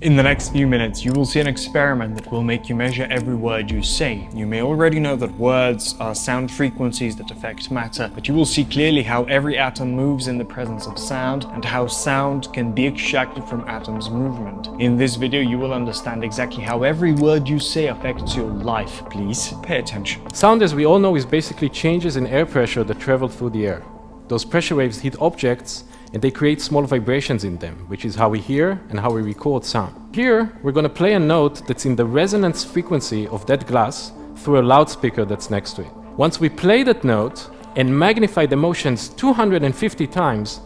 In the next few minutes, you will see an experiment that will make you measure every word you say. You may already know that words are sound frequencies that affect matter, but you will see clearly how every atom moves in the presence of sound and how sound can be extracted from atoms' movement. In this video, you will understand exactly how every word you say affects your life. Please pay attention. Sound, as we all know, is basically changes in air pressure that travel through the air. Those pressure waves hit objects and they create small vibrations in them, which is how we hear and how we record sound. Here, we're going to play a note that's in the resonance frequency of that glass through a loudspeaker that's next to it. Once we play that note and magnify the motions 250 times,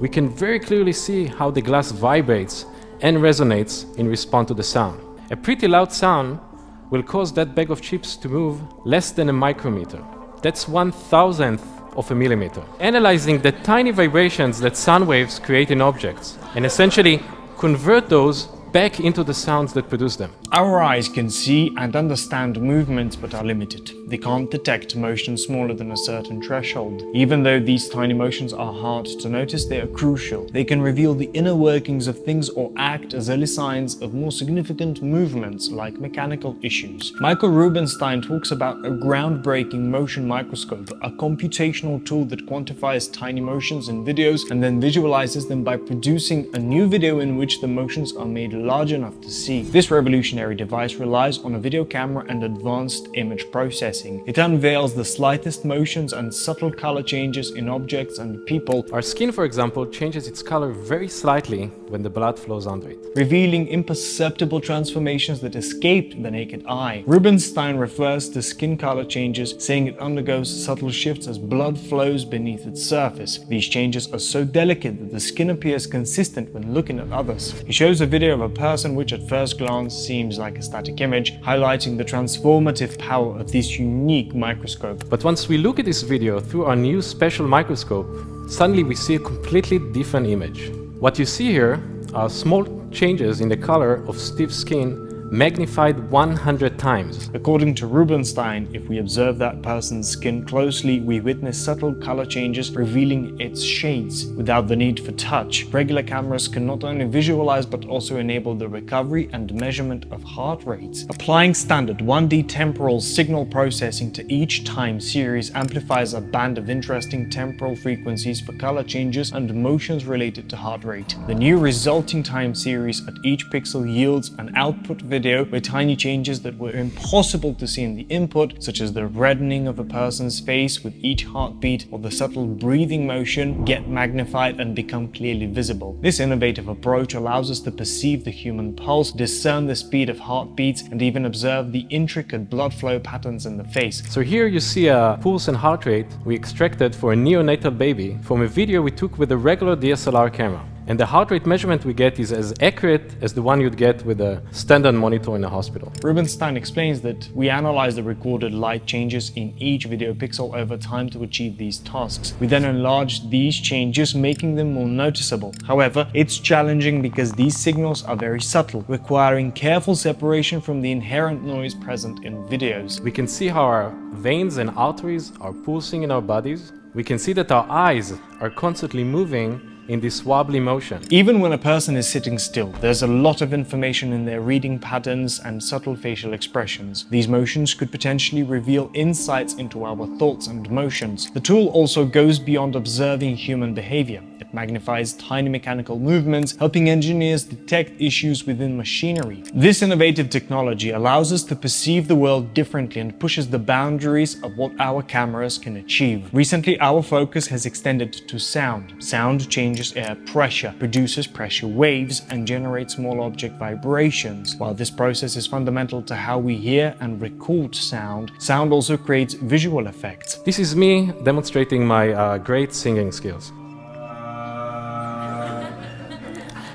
we can very clearly see how the glass vibrates and resonates in response to the sound. A pretty loud sound will cause that bag of chips to move less than a micrometer. That's 1,000th of a millimeter. Analyzing the tiny vibrations that sound waves create in objects and essentially convert those back into the sounds that produce them. Our eyes can see and understand movements but are limited. They can't detect motion smaller than a certain threshold. Even though these tiny motions are hard to notice, they are crucial. They can reveal the inner workings of things or act as early signs of more significant movements like mechanical issues. Michael Rubinstein talks about a groundbreaking motion microscope, a computational tool that quantifies tiny motions in videos and then visualizes them by producing a new video in which the motions are made large enough to see. This revolutionary device relies on a video camera and advanced image processing. It unveils the slightest motions and subtle color changes in objects and people. Our skin, for example, changes its color very slightly when the blood flows under it, revealing imperceptible transformations that escape the naked eye. Rubinstein refers to skin color changes, saying it undergoes subtle shifts as blood flows beneath its surface. These changes are so delicate that the skin appears consistent when looking at others. He shows a video of a person which at first glance seems like a static image, highlighting the transformative power of this unique microscope. But once we look at this video through our new special microscope, suddenly we see a completely different image. What you see here are small changes in the color of Steve's skin magnified 100 times. According to Rubinstein, if we observe that person's skin closely, we witness subtle color changes revealing its shades without the need for touch. Regular cameras can not only visualize but also enable the recovery and measurement of heart rates. Applying standard 1D temporal signal processing to each time series amplifies a band of interesting temporal frequencies for color changes and motions related to heart rate. The new resulting time series at each pixel yields an output video where tiny changes that were impossible to see in the input, such as the reddening of a person's face with each heartbeat or the subtle breathing motion, get magnified and become clearly visible. This innovative approach allows us to perceive the human pulse, discern the speed of heartbeats, and even observe the intricate blood flow patterns in the face. So here you see a pulse and heart rate we extracted for a neonatal baby from a video we took with a regular DSLR camera. And the heart rate measurement we get is as accurate as the one you'd get with a standard monitor in a hospital. Rubinstein explains that we analyze the recorded light changes in each video pixel over time to achieve these tasks. We then enlarge these changes, making them more noticeable. However, it's challenging because these signals are very subtle, requiring careful separation from the inherent noise present in videos. We can see how our veins and arteries are pulsing in our bodies. We can see that our eyes are constantly moving in this wobbly motion. Even when a person is sitting still, there's a lot of information in their reading patterns and subtle facial expressions. These motions could potentially reveal insights into our thoughts and motions. The tool also goes beyond observing human behavior. It magnifies tiny mechanical movements, helping engineers detect issues within machinery. This innovative technology allows us to perceive the world differently and pushes the boundaries of what our cameras can achieve. Recently, our focus has extended to sound. Sound changes air pressure, produces pressure waves, and generates small object vibrations. While this process is fundamental to how we hear and record sound, sound also creates visual effects. This is me demonstrating my great singing skills.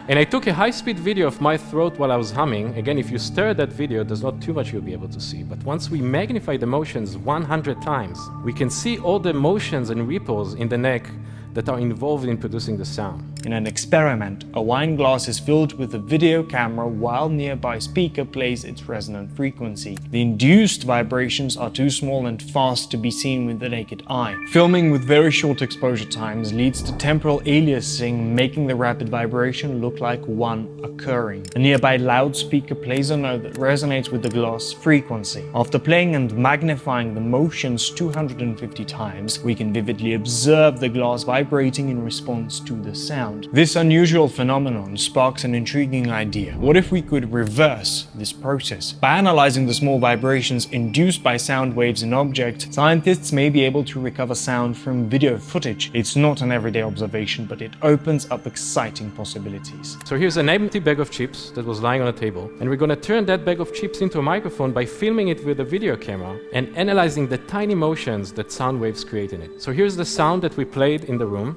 And I took a high-speed video of my throat while I was humming. Again, if you stare at that video, there's not too much you'll be able to see. But once we magnify the motions 100 times, we can see all the motions and ripples in the neck that are involved in producing the sound. In an experiment, a wine glass is filled with a video camera while nearby speaker plays its resonant frequency. The induced vibrations are too small and fast to be seen with the naked eye. Filming with very short exposure times leads to temporal aliasing, making the rapid vibration look like one occurring. A nearby loudspeaker plays a note that resonates with the glass frequency. After playing and magnifying the motions 250 times, we can vividly observe the glass vibrating in response to the sound. This unusual phenomenon sparks an intriguing idea. What if we could reverse this process? By analyzing the small vibrations induced by sound waves in objects, scientists may be able to recover sound from video footage. It's not an everyday observation, but it opens up exciting possibilities. So here's an empty bag of chips that was lying on a table, and we're gonna turn that bag of chips into a microphone by filming it with a video camera and analyzing the tiny motions that sound waves create in it. So here's the sound that we played in the room.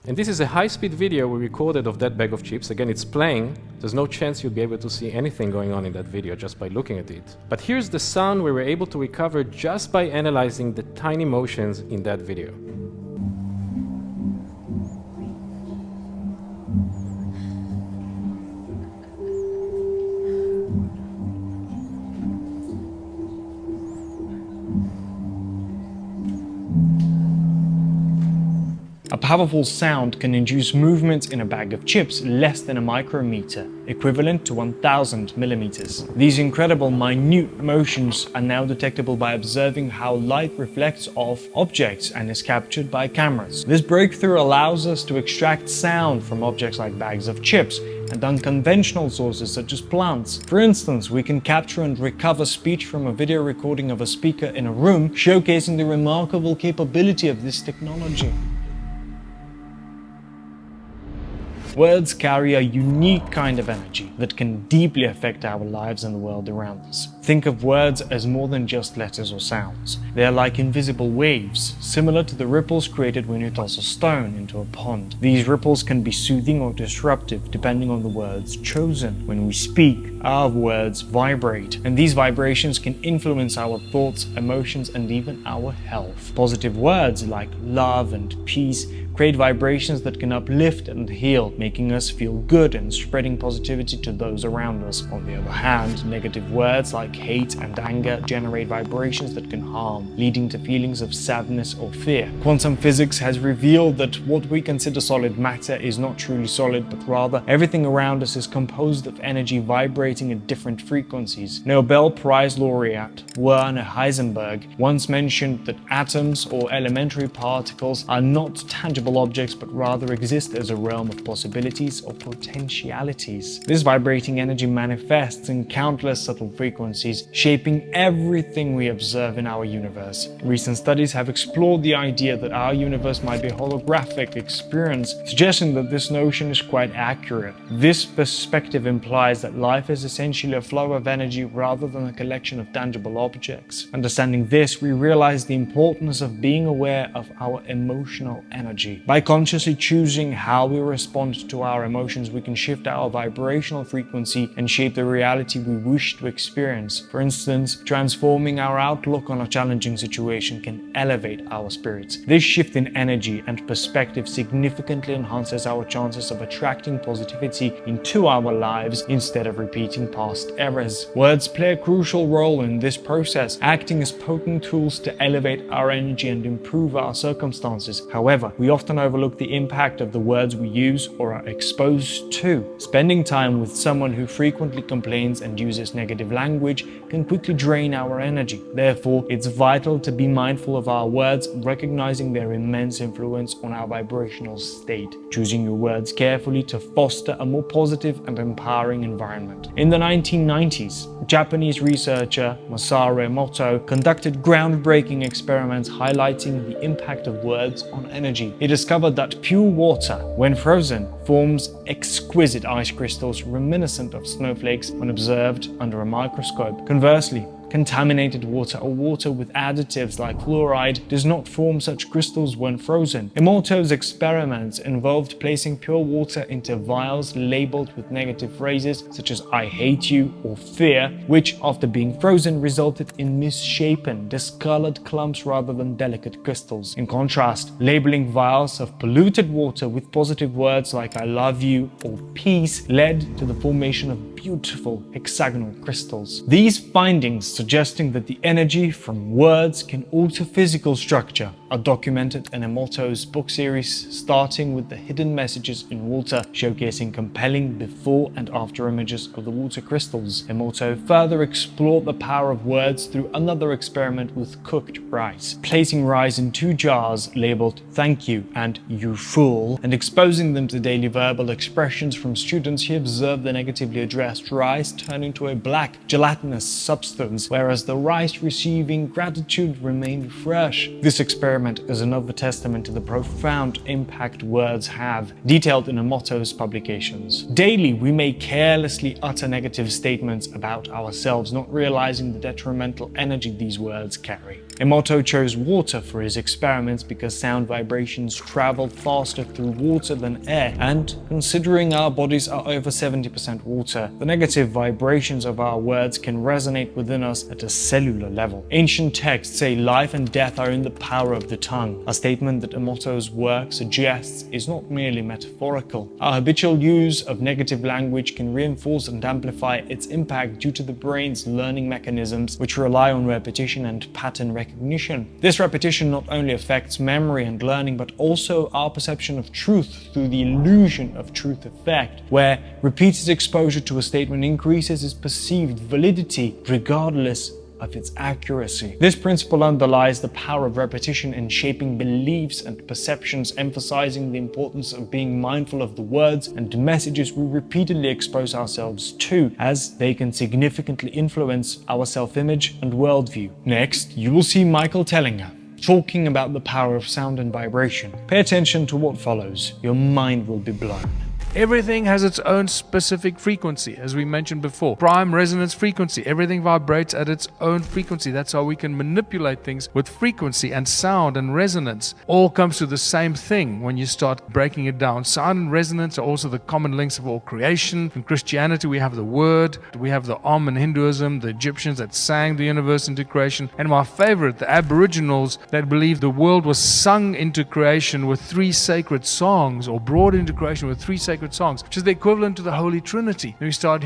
And this is a high-speed video we recorded of that bag of chips. Again, it's playing. There's no chance you'll be able to see anything going on in that video just by looking at it. But here's the sound we were able to recover just by analyzing the tiny motions in that video. A powerful sound can induce movements in a bag of chips less than a micrometer, equivalent to 1000 millimeters. These incredible minute motions are now detectable by observing how light reflects off objects and is captured by cameras. This breakthrough allows us to extract sound from objects like bags of chips and unconventional sources such as plants. For instance, we can capture and recover speech from a video recording of a speaker in a room, showcasing the remarkable capability of this technology. Words carry a unique kind of energy that can deeply affect our lives and the world around us. Think of words as more than just letters or sounds. They are like invisible waves, similar to the ripples created when you toss a stone into a pond. These ripples can be soothing or disruptive depending on the words chosen. When we speak, our words vibrate, and these vibrations can influence our thoughts, emotions, and even our health. Positive words like love and peace create vibrations that can uplift and heal, making us feel good and spreading positivity to those around us. On the other hand, negative words like hate and anger generate vibrations that can harm, leading to feelings of sadness or fear. Quantum physics has revealed that what we consider solid matter is not truly solid, but rather everything around us is composed of energy vibrating at different frequencies. Nobel Prize laureate Werner Heisenberg once mentioned that atoms or elementary particles are not tangible objects, but rather exist as a realm of possibilities or potentialities. This vibrating energy manifests in countless subtle frequencies, shaping everything we observe in our universe. Recent studies have explored the idea that our universe might be a holographic experience, suggesting that this notion is quite accurate. This perspective implies that life is essentially a flow of energy rather than a collection of tangible objects. Understanding this, we realize the importance of being aware of our emotional energy. By consciously choosing how we respond to our emotions, we can shift our vibrational frequency and shape the reality we wish to experience. For instance, transforming our outlook on a challenging situation can elevate our spirits. This shift in energy and perspective significantly enhances our chances of attracting positivity into our lives instead of repeating past errors. Words play a crucial role in this process, acting as potent tools to elevate our energy and improve our circumstances. However, we often overlook the impact of the words we use or are exposed to. Spending time with someone who frequently complains and uses negative language can quickly drain our energy. Therefore, it's vital to be mindful of our words, recognizing their immense influence on our vibrational state. Choosing your words carefully to foster a more positive and empowering environment. In the 1990s, Japanese researcher Masaru Emoto conducted groundbreaking experiments highlighting the impact of words on energy. He discovered that pure water, when frozen, forms exquisite ice crystals reminiscent of snowflakes when observed under a microscope. Conversely, Contaminated water or water with additives like fluoride does not form such crystals when frozen. Emoto's experiments involved placing pure water into vials labeled with negative phrases such as "I hate you" or "fear," which after being frozen resulted in misshapen, discolored clumps rather than delicate crystals. In contrast, labeling vials of polluted water with positive words like "I love you" or "peace" led to the formation of beautiful hexagonal crystals. These findings, suggesting that the energy from words can alter physical structure, are documented in Emoto's book series, starting with the hidden messages in water, showcasing compelling before and after images of the water crystals. Emoto further explored the power of words through another experiment with cooked rice, placing rice in 2 jars labeled "Thank you" and "You fool," and exposing them to daily verbal expressions from students. He observed the negatively addressed rice turn into a black, gelatinous substance, whereas the rice receiving gratitude remained fresh. This experiment is another testament to the profound impact words have, detailed in Emoto's publications. Daily, we may carelessly utter negative statements about ourselves, not realizing the detrimental energy these words carry. Emoto chose water for his experiments because sound vibrations travel faster through water than air, and considering our bodies are over 70% water, the negative vibrations of our words can resonate within us at a cellular level. Ancient texts say life and death are in the power of the tongue, a statement that Emoto's work suggests is not merely metaphorical. Our habitual use of negative language can reinforce and amplify its impact due to the brain's learning mechanisms, which rely on repetition and pattern recognition. This repetition not only affects memory and learning, but also our perception of truth through the illusion of truth effect, where repeated exposure to a statement increases its perceived validity regardless of its accuracy. This principle underlies the power of repetition in shaping beliefs and perceptions, emphasizing the importance of being mindful of the words and messages we repeatedly expose ourselves to, as they can significantly influence our self-image and worldview. Next, you will see Michael Tellinger talking about the power of sound and vibration. Pay attention to what follows. Your mind will be blown. Everything has its own specific frequency, as we mentioned before. Prime resonance frequency. Everything vibrates at its own frequency. That's how we can manipulate things with frequency, and sound and resonance all comes to the same thing when you start breaking it down. Sound and resonance are also the common links of all creation. In Christianity, we have the word, we have the Om in Hinduism, the Egyptians that sang the universe into creation, and my favorite, the Aboriginals that believe the world was sung into creation with 3 sacred songs, or brought into creation with 3 sacred songs, which is the equivalent to the Holy Trinity. And we start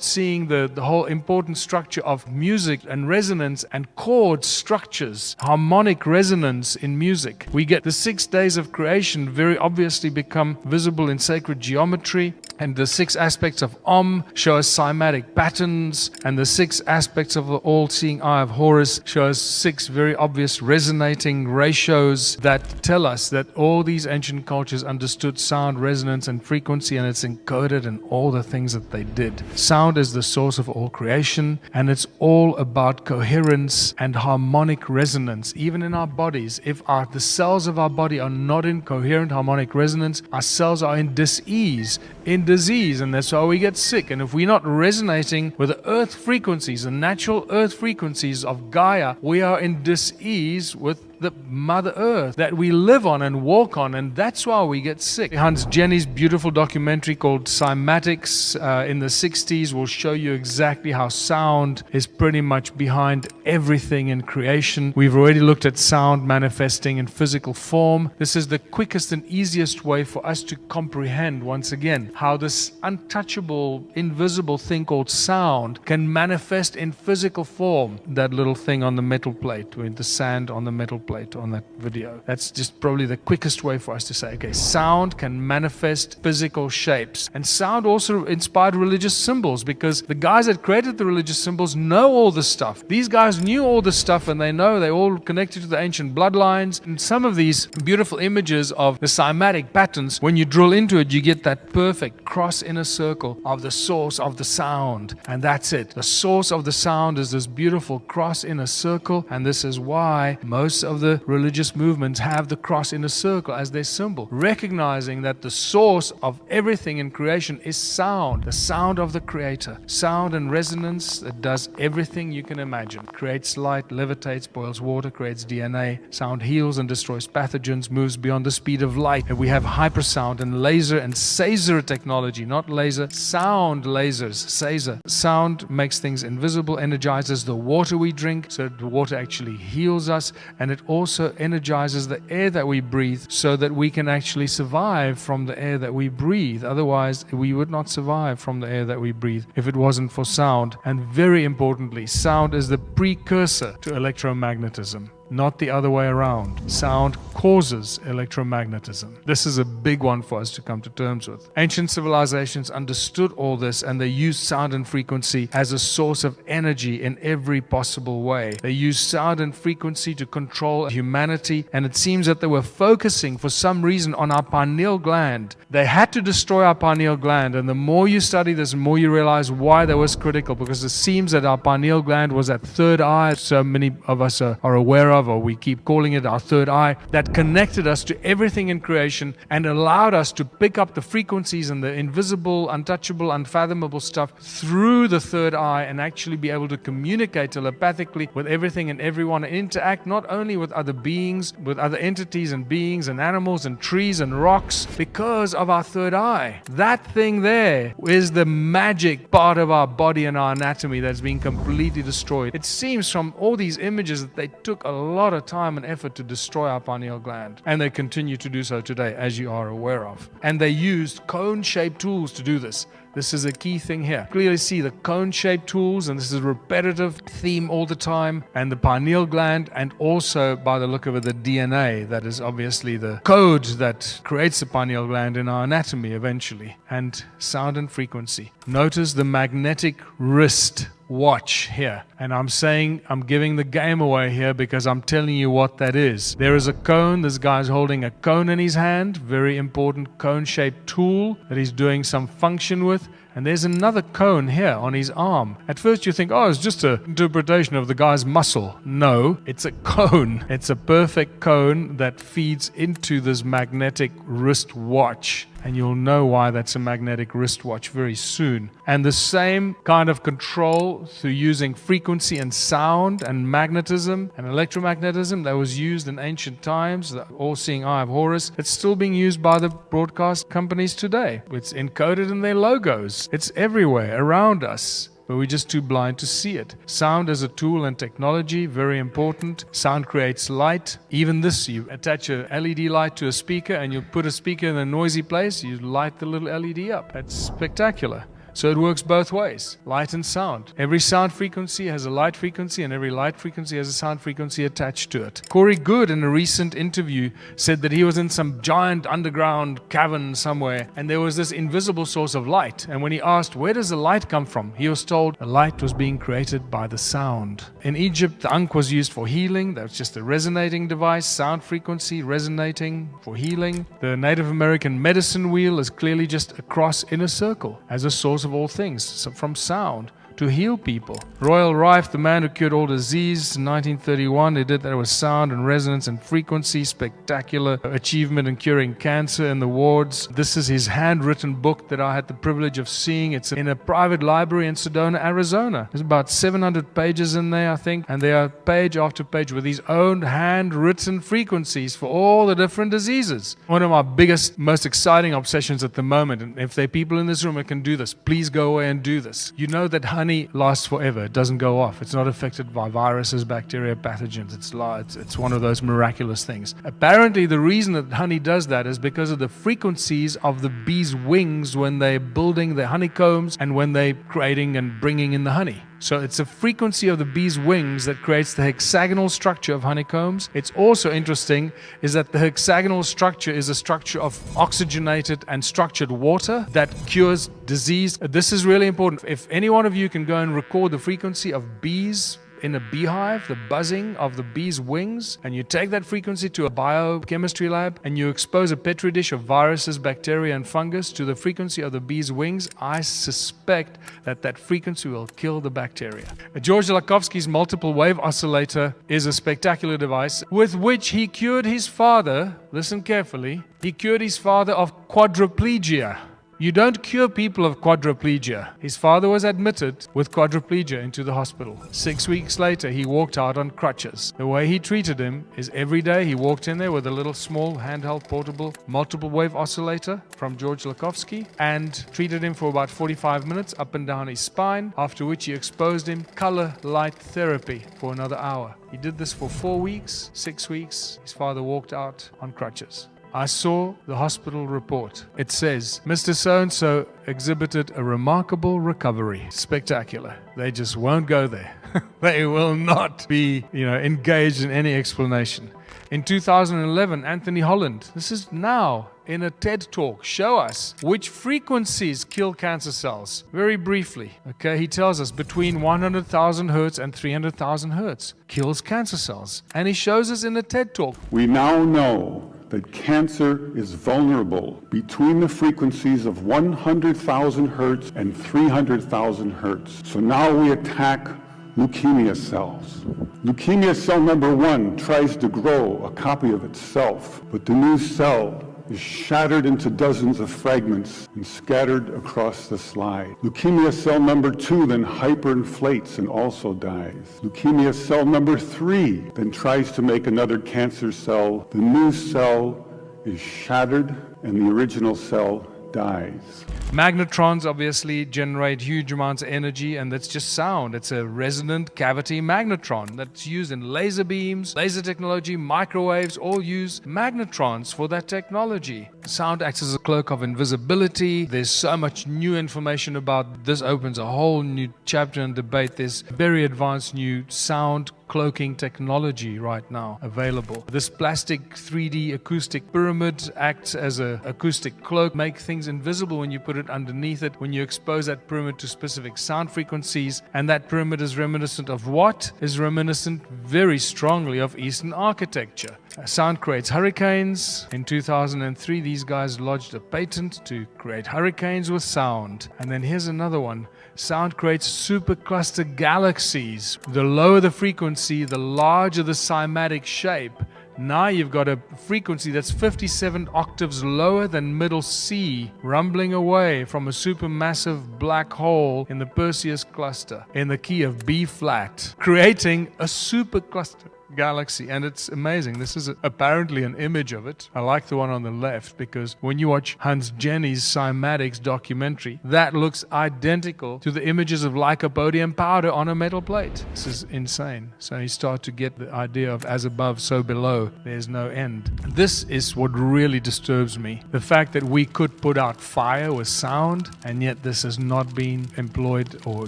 seeing the whole important structure of music and resonance and chord structures, harmonic resonance in music. We get the 6 days of creation very obviously become visible in sacred geometry, and the 6 aspects of Om show us cymatic patterns, and the 6 aspects of the all-seeing eye of Horus show us 6 very obvious resonating ratios that tell us that all these ancient cultures understood sound, resonance, and frequency, and it's encoded in all the things that they did. Sound is the source of all creation, and it's all about coherence and harmonic resonance. Even in our bodies, if the cells of our body are not in coherent harmonic resonance, our cells are in disease, and that's why we get sick. And if we're not resonating with the earth frequencies, the natural earth frequencies of Gaia, we are in disease with the Mother Earth that we live on and walk on, and that's why we get sick. Hans Jenny's beautiful documentary called Cymatics in the 60s will show you exactly how sound is pretty much behind everything in creation. We've already looked at sound manifesting in physical form. This is the quickest and easiest way for us to comprehend, once again, how this untouchable, invisible thing called sound can manifest in physical form. That little thing on the metal plate, with the sand on the metal plate on that video. That's just probably the quickest way for us to say, okay, sound can manifest physical shapes. And sound also inspired religious symbols, because the guys that created the religious symbols know all this stuff. These guys knew all this stuff, and they know they're all connected to the ancient bloodlines. And some of these beautiful images of the cymatic patterns, when you drill into it, you get that perfect perfect cross inner circle of the source of the sound. And that's it. The source of the sound is this beautiful cross inner circle, and this is why most of the religious movements have the cross inner circle as their symbol, recognizing that the source of everything in creation is sound, the sound of the Creator. Sound and resonance that does everything you can imagine. Creates light, levitates, boils water, creates DNA. Sound heals and destroys pathogens, moves beyond the speed of light. And we have hypersound and laser and Saser technology, not laser, sound lasers, Saser. Sound makes things invisible, energizes the water we drink, so the water actually heals us, and it also energizes the air that we breathe so that we can actually survive from the air that we breathe. Otherwise, we would not survive from the air that we breathe if it wasn't for sound. And very importantly, sound is the precursor to electromagnetism, not the other way around. Sound causes electromagnetism. This is a big one for us to come to terms with. Ancient civilizations understood all this, and they used sound and frequency as a source of energy in every possible way. They used sound and frequency to control humanity, and it seems that they were focusing for some reason on our pineal gland. They had to destroy our pineal gland, and the more you study this, the more you realize why that was critical, because it seems that our pineal gland was that third eye so many of us are aware of, or we keep calling it our third eye, that connected us to everything in creation and allowed us to pick up the frequencies and the invisible, untouchable, unfathomable stuff through the third eye and actually be able to communicate telepathically with everything and everyone and interact not only with other beings, with other entities and beings and animals and trees and rocks because of our third eye. That thing there is the magic part of our body and our anatomy that's been completely destroyed. It seems from all these images that they took a lot of time and effort to destroy our pineal gland, and they continue to do so today, as you are aware of. And they used cone-shaped tools to do this. This is a key thing here. Clearly see the cone-shaped tools, and this is a repetitive theme all the time, and the pineal gland, and also by the look of it, the DNA, that is obviously the code that creates the pineal gland in our anatomy eventually, and sound and frequency. Notice the magnetic wrist watch here, and I'm giving the game away here because I'm telling you what that is. There is a cone. This guy's holding a cone in his hand, very important cone-shaped tool that he's doing some function with. And there's another cone here on his arm. At first you think, oh, it's just an interpretation of the guy's muscle. No, it's a cone. It's a perfect cone that feeds into this magnetic wristwatch. And you'll know why that's a magnetic wristwatch very soon. And the same kind of control through using frequency and sound and magnetism and electromagnetism that was used in ancient times, the all-seeing eye of Horus, it's still being used by the broadcast companies today. It's encoded in their logos. It's everywhere around us, but we're just too blind to see it. Sound as a tool and technology, very important. Sound creates light. Even this, you attach a LED light to a speaker and you put a speaker in a noisy place, you light the little LED up. That's spectacular. So it works both ways, light and sound. Every sound frequency has a light frequency, and every light frequency has a sound frequency attached to it. Corey Good, in a recent interview, said that he was in some giant underground cavern somewhere, and there was this invisible source of light. And when he asked, where does the light come from? He was told the light was being created by the sound. In Egypt, the ankh was used for healing. That's just a resonating device, sound frequency resonating for healing. The Native American medicine wheel is clearly just a cross in a circle as a source of all things, so from sound to heal people. Royal Rife, the man who cured all disease in 1931, he did that with sound and resonance and frequency. Spectacular achievement in curing cancer in the wards. This is his handwritten book that I had the privilege of seeing. It's in a private library in Sedona, Arizona. There's about 700 pages in there, I think, and they are page after page with his own handwritten frequencies for all the different diseases. One of my biggest, most exciting obsessions at the moment, and if there are people in this room that can do this, please go away and do this. You know that honey lasts forever. It doesn't go off. It's not affected by viruses, bacteria, pathogens. It's one of those miraculous things. Apparently, the reason that honey does that is because of the frequencies of the bees' wings when they're building their honeycombs and when they're creating and bringing in the honey. So it's a frequency of the bee's wings that creates the hexagonal structure of honeycombs. It's also interesting is that the hexagonal structure is a structure of oxygenated and structured water that cures disease. This is really important. If any one of you can go and record the frequency of bees in a beehive, the buzzing of the bee's wings, and you take that frequency to a biochemistry lab and you expose a petri dish of viruses, bacteria and fungus to the frequency of the bee's wings, I suspect that that frequency will kill the bacteria. George Lakhovsky's multiple wave oscillator is a spectacular device with which he cured his father, listen carefully, he cured his father of quadriplegia. You don't cure people of quadriplegia. His father was admitted with quadriplegia into the hospital. 6 weeks later, he walked out on crutches. The way he treated him is every day he walked in there with a little small handheld portable multiple wave oscillator from George Lakhovsky and treated him for about 45 minutes up and down his spine, after which he exposed him color light therapy for another hour. He did this for 4 weeks, 6 weeks. His father walked out on crutches. I saw the hospital report. It says, Mr. So-and-so exhibited a remarkable recovery. Spectacular. They just won't go there. They will not be, engaged in any explanation. In 2011, Anthony Holland, this is now in a TED talk, show us which frequencies kill cancer cells. Very briefly, okay, he tells us between 100,000 hertz and 300,000 hertz kills cancer cells. And he shows us in a TED talk. We now know that cancer is vulnerable between the frequencies of 100,000 hertz and 300,000 hertz. So now we attack leukemia cells. Leukemia cell number 1 tries to grow a copy of itself, but the new cell is shattered into dozens of fragments and scattered across the slide. Leukemia cell number 2 then hyperinflates and also dies. Leukemia cell number 3 then tries to make another cancer cell. The new cell is shattered and the original cell dies. Magnetrons obviously generate huge amounts of energy, and that's just sound. It's a resonant cavity magnetron that's used in laser beams, laser technology, microwaves, all use magnetrons for that technology. Sound acts as a cloak of invisibility. There's so much new information about this, opens a whole new chapter and debate. There's very advanced new sound cloaking technology right now available. This plastic 3D acoustic pyramid acts as an acoustic cloak, make things invisible when you put it underneath it, when you expose that pyramid to specific sound frequencies. And that pyramid is reminiscent of what? Is reminiscent very strongly of Eastern architecture. Sound creates hurricanes. In 2003, these guys lodged a patent to create hurricanes with sound. And then here's another one. Sound creates supercluster galaxies. The lower the frequency, the larger the cymatic shape. Now you've got a frequency that's 57 octaves lower than middle C, rumbling away from a supermassive black hole in the Perseus cluster in the key of B flat, creating a supercluster galaxy. And it's amazing. This is apparently an image of it. I like the one on the left because when you watch Hans Jenny's cymatics documentary, that looks identical to the images of lycopodium powder on a metal plate. This is insane. So you start to get the idea of as above, so below. There's no end. This is what really disturbs me. The fact that we could put out fire with sound, and yet this has not been employed or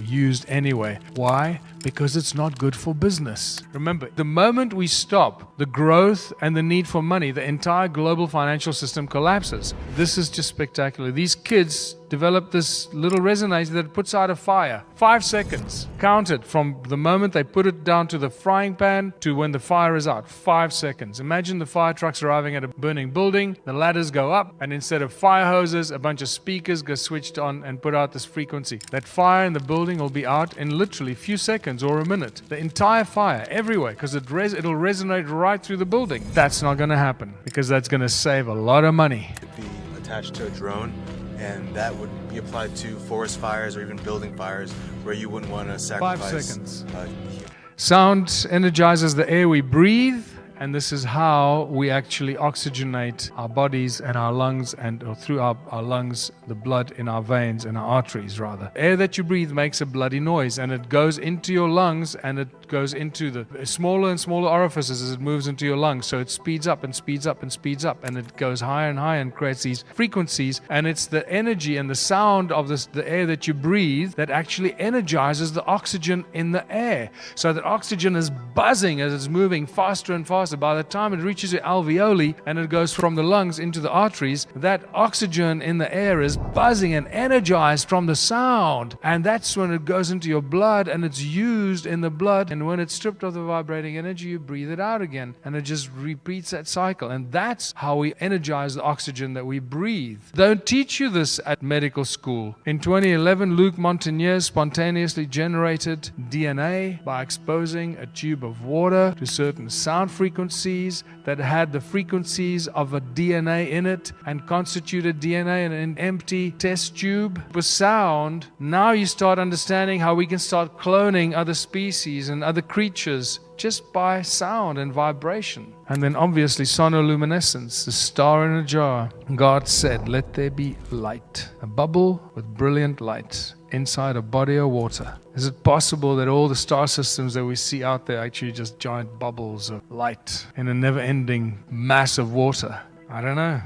used anyway. Why? Because it's not good for business. Remember, the moment we stop the growth and the need for money, the entire global financial system collapses. This is just spectacular. These kids developed this little resonator that puts out a fire. 5 seconds. Count it from the moment they put it down to the frying pan to when the fire is out. 5 seconds. Imagine the fire trucks arriving at a burning building. The ladders go up, and instead of fire hoses, a bunch of speakers get switched on and put out this frequency. That fire in the building will be out in literally a few seconds or a minute. The entire fire, everywhere, because it'll resonate right through the building. That's not going to happen, because that's going to save a lot of money. Could be attached to a drone, and that would be applied to forest fires or even building fires where you wouldn't want to sacrifice 5 seconds. Sound energizes the air we breathe, and this is how we actually oxygenate our bodies and our lungs, or through our lungs, the blood in our veins and our arteries rather. Air that you breathe makes a bloody noise, and it goes into your lungs, and it goes into the smaller and smaller orifices as it moves into your lungs. So it speeds up and speeds up and speeds up, and it goes higher and higher and creates these frequencies. And it's the energy and the sound of the air that you breathe that actually energizes the oxygen in the air. So that oxygen is buzzing as it's moving faster and faster faster. By the time it reaches your alveoli and it goes from the lungs into the arteries, that oxygen in the air is buzzing and energized from the sound. And that's when it goes into your blood and it's used in the blood. And when it's stripped of the vibrating energy, you breathe it out again. And it just repeats that cycle. And that's how we energize the oxygen that we breathe. They don't teach you this at medical school. In 2011, Luc Montagnier spontaneously generated DNA by exposing a tube of water to certain sound frequencies that had the frequencies of a DNA in it and constituted DNA in an empty test tube. With sound, now you start understanding how we can start cloning other species and other creatures just by sound and vibration. And then obviously sonoluminescence, the star in a jar. God said, let there be light, a bubble with brilliant light inside a body of water. Is it possible that all the star systems that we see out there are actually just giant bubbles of light in a never-ending mass of water? I don't know.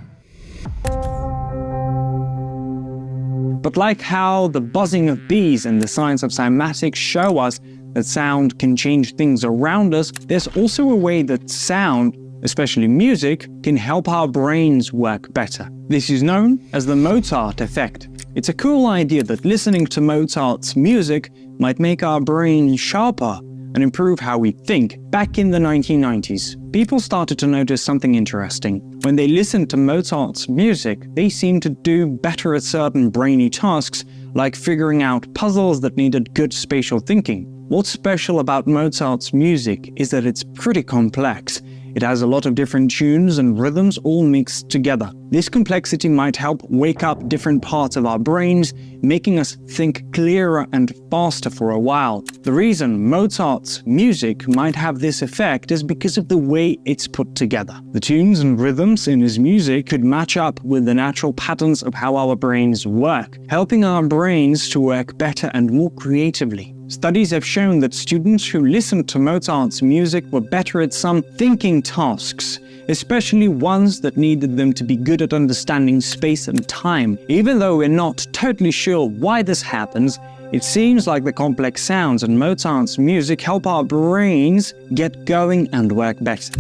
But like how the buzzing of bees and the science of cymatics show us that sound can change things around us, there's also a way that sound, especially music, can help our brains work better. This is known as the Mozart Effect. It's a cool idea that listening to Mozart's music might make our brains sharper and improve how we think. Back in the 1990s, people started to notice something interesting. When they listened to Mozart's music, they seemed to do better at certain brainy tasks, like figuring out puzzles that needed good spatial thinking. What's special about Mozart's music is that it's pretty complex. It has a lot of different tunes and rhythms all mixed together. This complexity might help wake up different parts of our brains, making us think clearer and faster for a while. The reason Mozart's music might have this effect is because of the way it's put together. The tunes and rhythms in his music could match up with the natural patterns of how our brains work, helping our brains to work better and more creatively. Studies have shown that students who listened to Mozart's music were better at some thinking tasks, especially ones that needed them to be good at understanding space and time. Even though we're not totally sure why this happens, it seems like the complex sounds in Mozart's music help our brains get going and work better.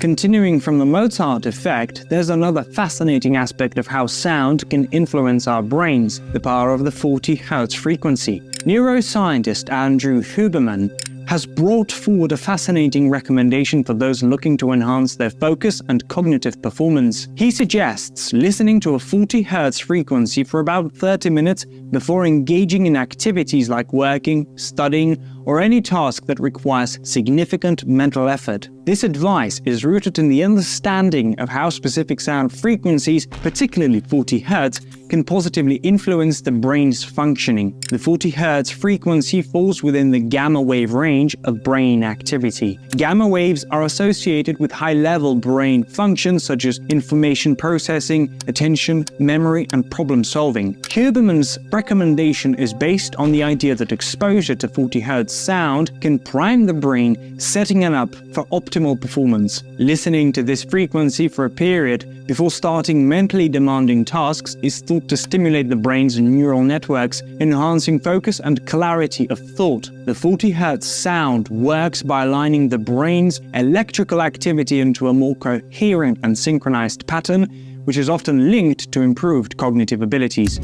Continuing from the Mozart effect, there's another fascinating aspect of how sound can influence our brains, the power of the 40 Hz frequency. Neuroscientist Andrew Huberman has brought forward a fascinating recommendation for those looking to enhance their focus and cognitive performance. He suggests listening to a 40 Hz frequency for about 30 minutes before engaging in activities like working, studying, or any task that requires significant mental effort. This advice is rooted in the understanding of how specific sound frequencies, particularly 40 Hz, can positively influence the brain's functioning. The 40 Hz frequency falls within the gamma wave range of brain activity. Gamma waves are associated with high-level brain functions such as information processing, attention, memory, and problem-solving. Huberman's recommendation is based on the idea that exposure to 40 Hz sound can prime the brain, setting it up for optimal performance. Listening to this frequency for a period before starting mentally demanding tasks is thought to stimulate the brain's neural networks, enhancing focus and clarity of thought. The 40 Hz sound works by aligning the brain's electrical activity into a more coherent and synchronized pattern, which is often linked to improved cognitive abilities.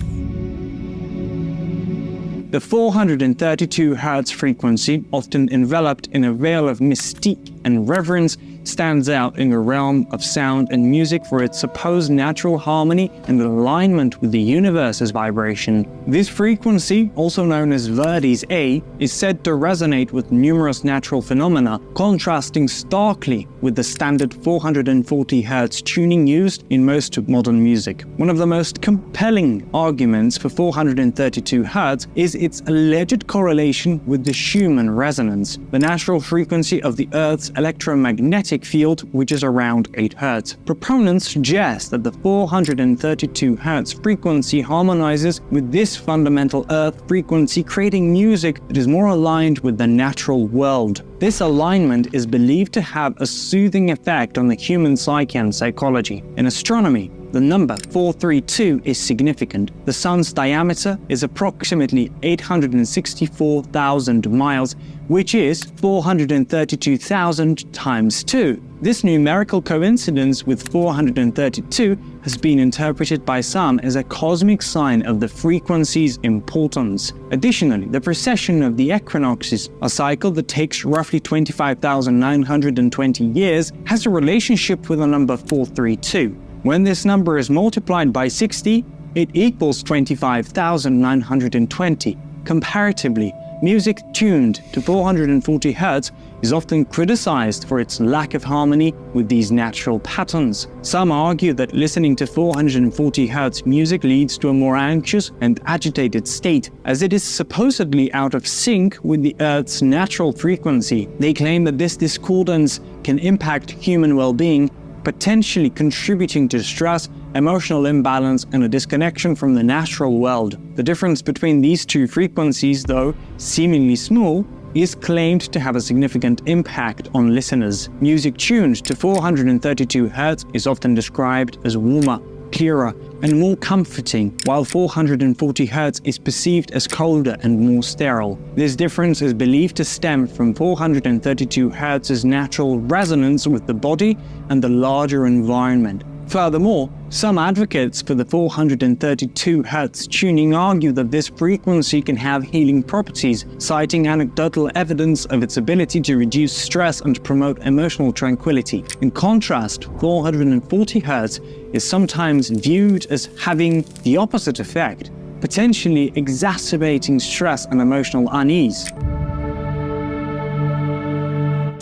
The 432 Hz frequency, often enveloped in a veil of mystique and reverence, stands out in the realm of sound and music for its supposed natural harmony and alignment with the universe's vibration. This frequency, also known as Verdi's A, is said to resonate with numerous natural phenomena, contrasting starkly with the standard 440 Hz tuning used in most modern music. One of the most compelling arguments for 432 Hz is its alleged correlation with the Schumann resonance, the natural frequency of the Earth's electromagnetic field, which is around 8 Hz. Proponents suggest that the 432 Hz frequency harmonizes with this fundamental Earth frequency, creating music that is more aligned with the natural world. This alignment is believed to have a soothing effect on the human psyche and psychology. In astronomy, the number 432 is significant. The Sun's diameter is approximately 864,000 miles, which is 432,000 times 2. This numerical coincidence with 432 has been interpreted by some as a cosmic sign of the frequency's importance. Additionally, the precession of the equinoxes, a cycle that takes roughly 25,920 years, has a relationship with the number 432. When this number is multiplied by 60, it equals 25,920. Comparatively, music tuned to 440 Hz is often criticized for its lack of harmony with these natural patterns. Some argue that listening to 440 Hz music leads to a more anxious and agitated state, as it is supposedly out of sync with the Earth's natural frequency. They claim that this discordance can impact human well-being, potentially contributing to stress, emotional imbalance, and a disconnection from the natural world. The difference between these two frequencies, though seemingly small, is claimed to have a significant impact on listeners. Music tuned to 432 Hz is often described as warmer, clearer, and more comforting, while 440 Hz is perceived as colder and more sterile. This difference is believed to stem from 432 Hz's natural resonance with the body and the larger environment. Furthermore, some advocates for the 432 Hz tuning argue that this frequency can have healing properties, citing anecdotal evidence of its ability to reduce stress and promote emotional tranquility. In contrast, 440 Hz is sometimes viewed as having the opposite effect, potentially exacerbating stress and emotional unease.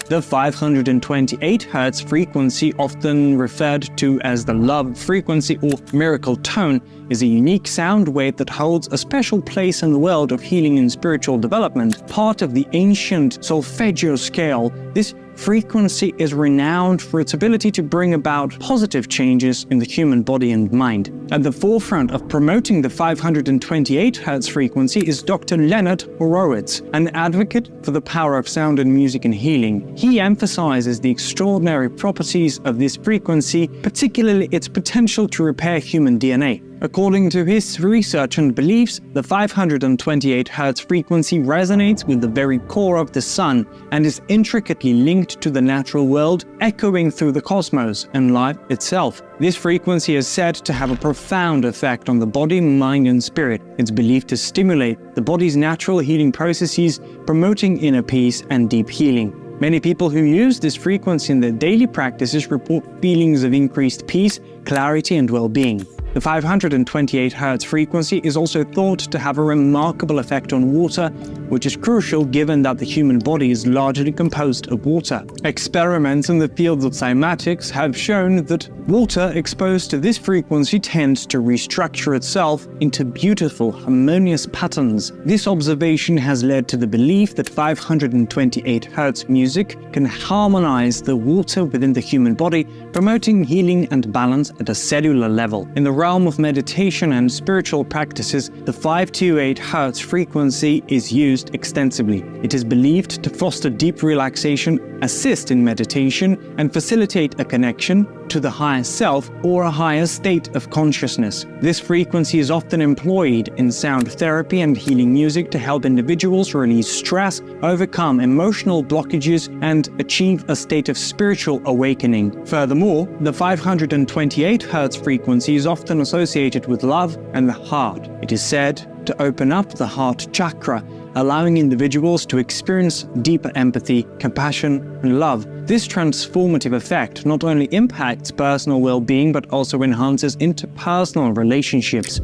The 528 Hz frequency, often referred to as the love frequency or miracle tone, is a unique sound wave that holds a special place in the world of healing and spiritual development. Part of the ancient solfeggio scale, this frequency is renowned for its ability to bring about positive changes in the human body and mind. At the forefront of promoting the 528 Hz frequency is Dr. Leonard Horowitz, an advocate for the power of sound in music and healing. He emphasizes the extraordinary properties of this frequency, particularly its potential to repair human DNA. According to his research and beliefs, the 528 Hz frequency resonates with the very core of the Sun and is intricately linked to the natural world, echoing through the cosmos and life itself. This frequency is said to have a profound effect on the body, mind, and spirit. It's believed to stimulate the body's natural healing processes, promoting inner peace and deep healing. Many people who use this frequency in their daily practices report feelings of increased peace, clarity, and well-being. The 528 Hz frequency is also thought to have a remarkable effect on water, which is crucial given that the human body is largely composed of water. Experiments in the fields of cymatics have shown that water exposed to this frequency tends to restructure itself into beautiful, harmonious patterns. This observation has led to the belief that 528 Hz music can harmonize the water within the human body, promoting healing and balance at a cellular level. In the realm of meditation and spiritual practices, the 528 Hz frequency is used extensively. It is believed to foster deep relaxation, assist in meditation, and facilitate a connection to the higher self or a higher state of consciousness. This frequency is often employed in sound therapy and healing music to help individuals release stress, overcome emotional blockages, and achieve a state of spiritual awakening. Furthermore, the 528 Hz frequency is often associated with love and the heart. It is said to open up the heart chakra, allowing individuals to experience deeper empathy, compassion, and love. This transformative effect not only impacts personal well-being but also enhances interpersonal relationships.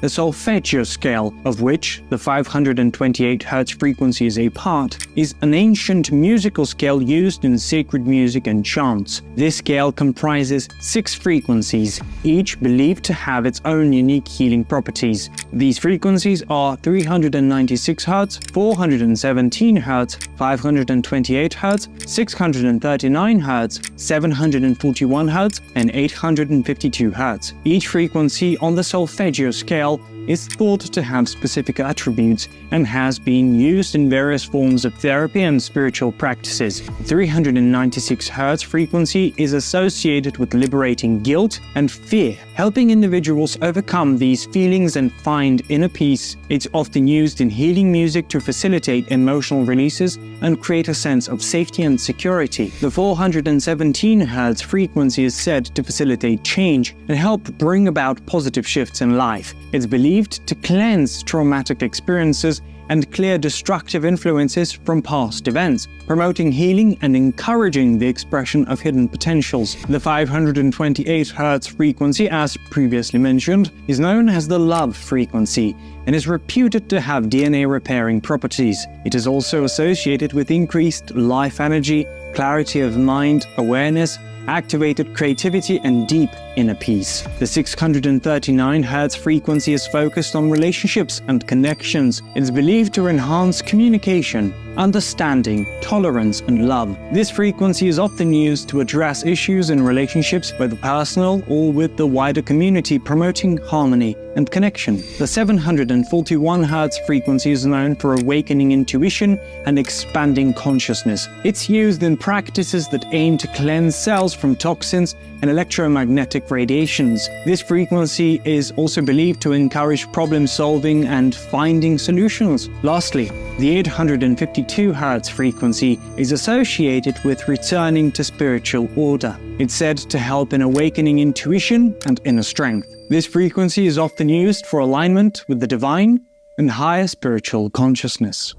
The solfeggio scale, of which the 528 Hz frequency is a part, is an ancient musical scale used in sacred music and chants. This scale comprises 6 frequencies, each believed to have its own unique healing properties. These frequencies are 396 Hz, 417 Hz, 528 Hz, 639 Hz, 741 Hz, and 852 Hz. Each frequency on the solfeggio scale is thought to have specific attributes and has been used in various forms of therapy and spiritual practices. 396 Hz frequency is associated with liberating guilt and fear, helping individuals overcome these feelings and find inner peace. It's often used in healing music to facilitate emotional releases and create a sense of safety and security. The 417 Hz frequency is said to facilitate change and help bring about positive shifts in life. It's believed to cleanse traumatic experiences and clear destructive influences from past events, promoting healing and encouraging the expression of hidden potentials. The 528 Hz frequency, as previously mentioned, is known as the love frequency and is reputed to have DNA repairing properties. It is also associated with increased life energy, clarity of mind, awareness, activated creativity, and deep inner peace. The 639 Hz frequency is focused on relationships and connections. It is believed to enhance communication, understanding, tolerance, and love. This frequency is often used to address issues in relationships, whether personal or with the wider community, promoting harmony and connection. The 741 Hz frequency is known for awakening intuition and expanding consciousness. It's used in practices that aim to cleanse cells from toxins and electromagnetic radiations. This frequency is also believed to encourage problem solving and finding solutions. Lastly, the 852 Hz frequency is associated with returning to spiritual order. It's said to help in awakening intuition and inner strength. This frequency is often used for alignment with the divine and higher spiritual consciousness.